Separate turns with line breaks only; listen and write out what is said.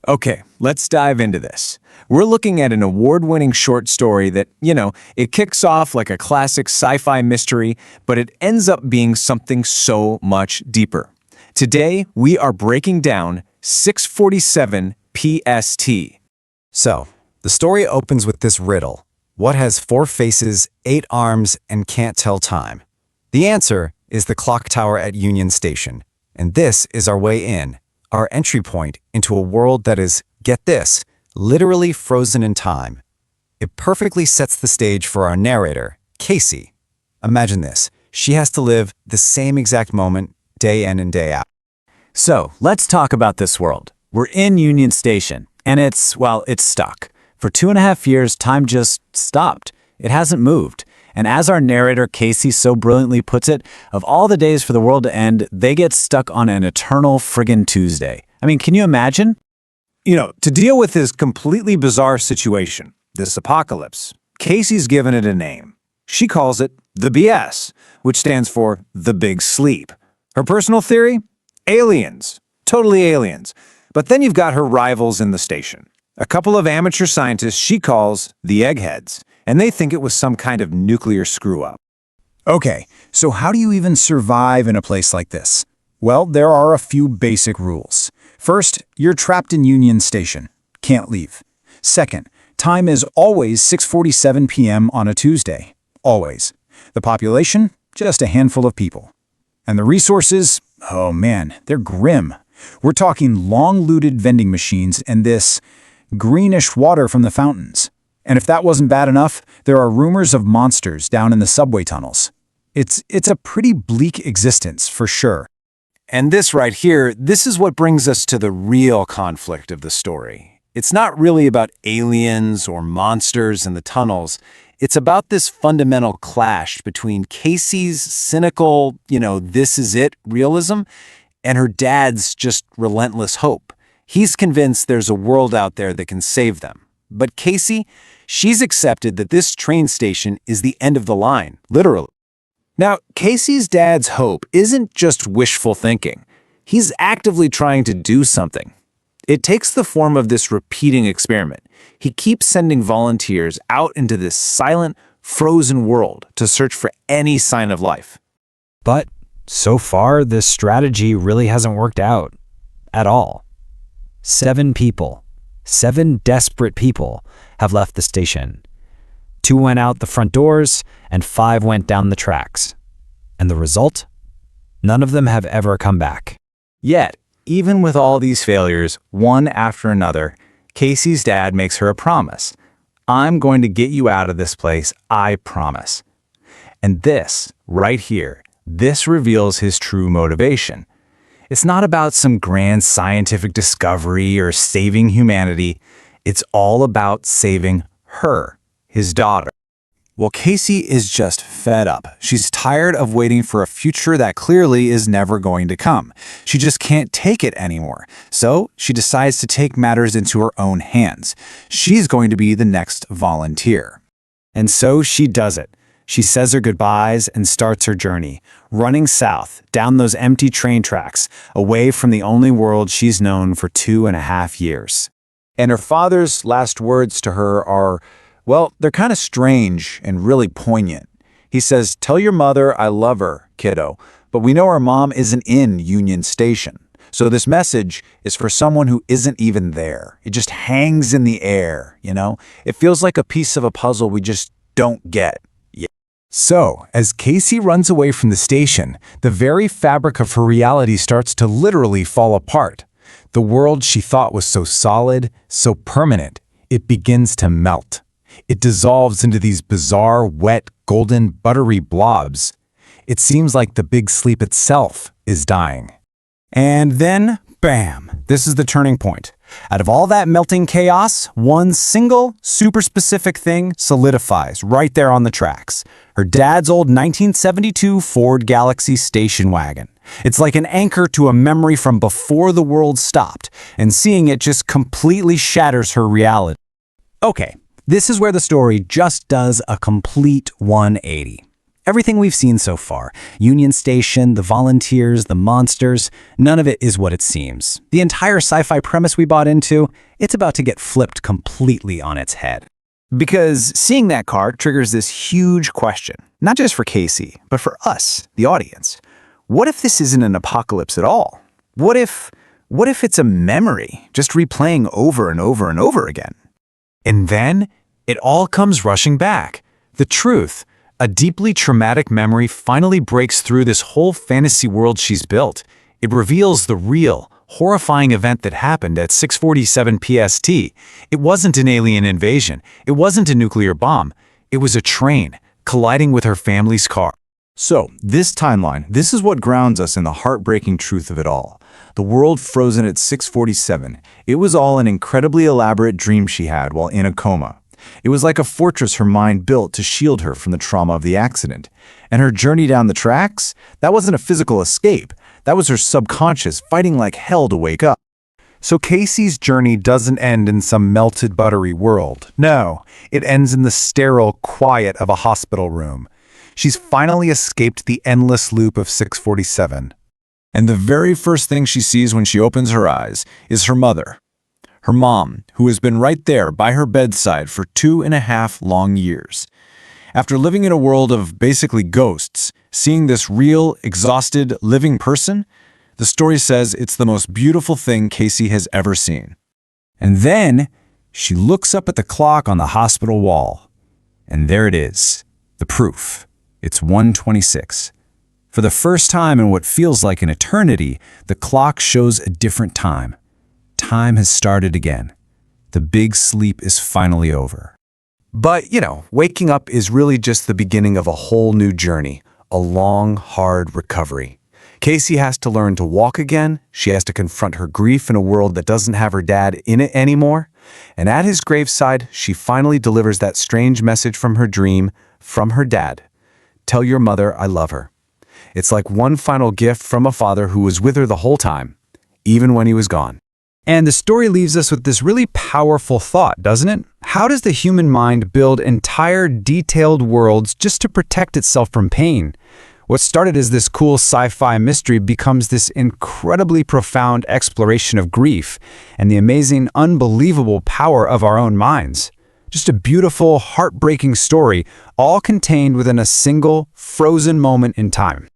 Okay, let's dive into this. We're looking at an award-winning short story that, it kicks off like a classic sci-fi mystery, but it ends up being something so much deeper. Today, we are breaking down 647 PST.
So, the story opens with this riddle. What has 4 faces, 8 arms, and can't tell time? The answer is the clock tower at Union Station. And this is our way in, our entry point into a world that is, get this, literally frozen in time. It perfectly sets the stage for our narrator, Casey. Imagine this. She has to live the same exact moment, day in and day out.
So, let's talk about this world. We're in Union Station, and it's stuck. For 2.5 years, time just stopped. It hasn't moved. And as our narrator, Casey, so brilliantly puts it, of all the days for the world to end, they get stuck on an eternal friggin' Tuesday. I mean, can you imagine?
To deal with this completely bizarre situation, this apocalypse, Casey's given it a name. She calls it the BS, which stands for the Big Sleep. Her personal theory? Aliens. Totally aliens. But then you've got her rivals in the station. A couple of amateur scientists she calls the Eggheads, and they think it was some kind of nuclear screw-up.
Okay, so how do you even survive in a place like this? Well, there are a few basic rules. First, you're trapped in Union Station. Can't leave. Second, time is always 6:47 p.m. on a Tuesday. Always. The population? Just a handful of people. And the resources? Oh man, they're grim. We're talking long-looted vending machines and this greenish water from the fountains. And if that wasn't bad enough, there are rumors of monsters down in the subway tunnels. It's a pretty bleak existence, for sure.
And this right here, this is what brings us to the real conflict of the story. It's not really about aliens or monsters in the tunnels. It's about this fundamental clash between Casey's cynical, this is it realism, and her dad's just relentless hope. He's convinced there's a world out there that can save them. But Casey, she's accepted that this train station is the end of the line, literally. Now, Casey's dad's hope isn't just wishful thinking. He's actively trying to do something. It takes the form of this repeating experiment. He keeps sending volunteers out into this silent, frozen world to search for any sign of life.
But so far, this strategy really hasn't worked out at all. 7 people, 7 desperate people, have left the station. 2 went out the front doors, and 5 went down the tracks. And the result? None of them have ever come back.
Yet, even with all these failures, one after another, Casey's dad makes her a promise. I'm going to get you out of this place, I promise. And this, right here, this reveals his true motivation. It's not about some grand scientific discovery or saving humanity. It's all about saving her, his daughter. Well, Casey is just fed up. She's tired of waiting for a future that clearly is never going to come. She just can't take it anymore. So she decides to take matters into her own hands. She's going to be the next volunteer. And so she does it. She says her goodbyes and starts her journey, running south, down those empty train tracks, away from the only world she's known for 2.5 years. And her father's last words to her are, well, they're kind of strange and really poignant. He says, tell your mother I love her, kiddo, but we know her mom isn't in Union Station. So this message is for someone who isn't even there. It just hangs in the air, It feels like a piece of a puzzle we just don't get.
So, as Casey runs away from the station, the very fabric of her reality starts to literally fall apart. The world she thought was so solid, so permanent, it begins to melt. It dissolves into these bizarre, wet, golden, buttery blobs. It seems like the Big Sleep itself is dying. And then, bam, this is the turning point. Out of all that melting chaos, one single, super specific thing solidifies right there on the tracks. Her dad's old 1972 Ford Galaxy station wagon. It's like an anchor to a memory from before the world stopped, and seeing it just completely shatters her reality. Okay, this is where the story just does a complete 180.
Everything we've seen so far, Union Station, the volunteers, the monsters, none of it is what it seems. The entire sci-fi premise we bought into, it's about to get flipped completely on its head.
Because seeing that car triggers this huge question, not just for Casey, but for us, the audience. What if this isn't an apocalypse at all? What if it's a memory, just replaying over and over and over again?
And then it all comes rushing back. The truth, a deeply traumatic memory finally breaks through this whole fantasy world she's built. It reveals the real, horrifying event that happened at 6:47 PST. It wasn't an alien invasion. It wasn't a nuclear bomb. It was a train colliding with her family's car.
So, this timeline, this is what grounds us in the heartbreaking truth of it all. The world frozen at 6:47. It was all an incredibly elaborate dream she had while in a coma. It was like a fortress her mind built to shield her from the trauma of the accident. And her journey down the tracks? That wasn't a physical escape. That was her subconscious fighting like hell to wake up.
So Casey's journey doesn't end in some melted buttery world. No, it ends in the sterile quiet of a hospital room. She's finally escaped the endless loop of 647.
And the very first thing she sees when she opens her eyes is her mother. Her mom, who has been right there by her bedside for 2.5 long years. After living in a world of basically ghosts, seeing this real, exhausted, living person, the story says it's the most beautiful thing Casey has ever seen.
And then she looks up at the clock on the hospital wall. And there it is, the proof. It's 1:26. For the first time in what feels like an eternity, the clock shows a different time. Time has started again. The big sleep is finally over.
But, waking up is really just the beginning of a whole new journey, a long, hard recovery. Casey has to learn to walk again. She has to confront her grief in a world that doesn't have her dad in it anymore. And at his graveside, she finally delivers that strange message from her dream, from her dad. Tell your mother I love her. It's like one final gift from a father who was with her the whole time, even when he was gone.
And the story leaves us with this really powerful thought, doesn't it? How does the human mind build entire detailed worlds just to protect itself from pain? What started as this cool sci-fi mystery becomes this incredibly profound exploration of grief and the amazing, unbelievable power of our own minds. Just a beautiful, heartbreaking story, all contained within a single, frozen moment in time.